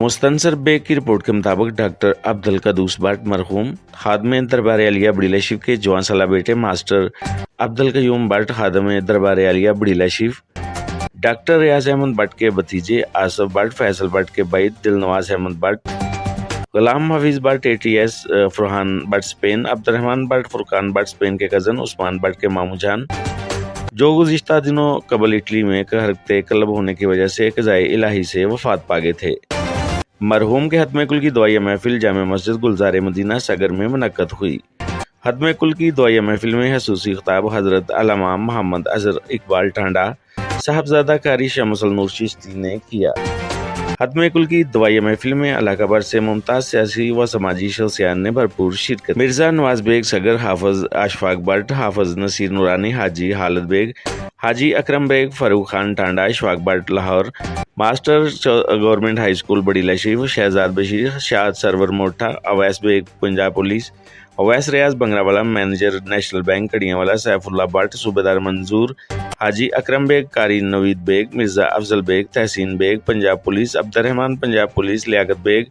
Mustansar bag की report के मुताबिक डॉक्टर अब्दुल कदूस भट्ट मरहूम खादम दरबार आलिया बड़ीला शिव के जवान साला बेटे मास्टर अब्दुल कयूम भट्ट खादम दरबार आलिया बड़ीला शिव, डॉक्टर रियाज अहमद भट्ट के भतीजे आसफ भट्ट, फैसल भट्ट के भाई Dilnawaz Ahmad Bhatt, Ghulam Hafeez Bhatt ATS, Farhan Bhatt Spain, Abdulrehman Bhatt Furqan Bhatt Spain के कज़न, उस्मान भट्ट के मामू जान, जो गुज़िश्ता दिनों कबल इटली में हरकते कलब होने की वजह से क़ज़ाए इलाही से वफ़ात पा गए थे। मरहूम के हतमे कुल की दुआया महफिल जामे मस्जिद गुलजार मदीना सगर में मुनक्कद हुई। हतमे कुल की दुआया महफिल में खसूसी खिताब हज़रत अल्लामा मोहम्मद अज़हर इकबाल टांडा साहबजादा कारी शमसुल नूर चिश्ती ने किया। हतमे कुल की दुआया महफिल में इलाका भर से मुमताज़ सियासी व समाजी शख्सियात ने भरपूर शिरकत। मिर्ज़ा नवाज बेग सगर, हाफिज अशफाक भट्ट, हाफिज नसीर नूरानी, हाजी हालत Baig, Haji Akram Baig, Farrukh Khan Tanda, Ishfaq Bhatt Lahore, master government high school Badila Sharif, Shahzad Bashir, Shad Sarwar मोटा, Awais Baig Punjab police, Awais Riaz Bangrawala, manager national bank Kariyawala, Saifullah Bhatt, सूबेदार मंजूर, हाजी अकरम बेग, कारी Naveed Baig, Mirza Afzal Baig, Tehseen Baig Punjab police, Abdurrehman Punjab police, Liaquat bag,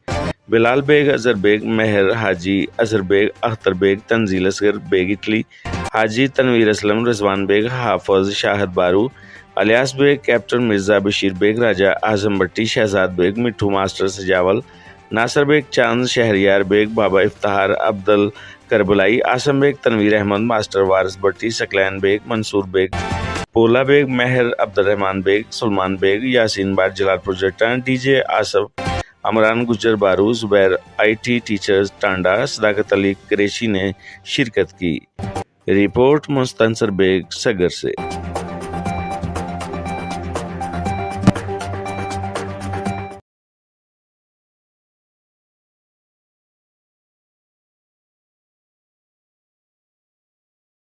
Bilal Baig, Azhar Baig, Mehar, Haji Azhar Baig, Akhtar Baig, Tanzeel Asghar Baig Italy, Haji Tanveer Aslam, Rizwan Baig, Hafiz Shahid Baru, Ilyas Baig, captain Mirza Bashir Baig, Raja Azam Bhatti, Shahzad Baig, Mithu master Sajawal, Nasir Baig, Chand Shahryar Baig, बाबा इफ्तार, अब्दुल करबलाई, आसम बेग, तनवीर अहमद, मास्टर वारिस भट्टी, सकलैन बेग, मंसूर बेग, पोला बेग, मेहर, अब्दुलरहमान बेग, सुलमान बेग, यासीन भट्ट, जलालपुर जट्टा, DJ आसफ, अमरान गुजर बारू, जुबैर IT टीचर्स टांडा, सदाकत अली करेशी ने शिरकत की। रिपोर्ट मुस्तनसर बेग सगर से।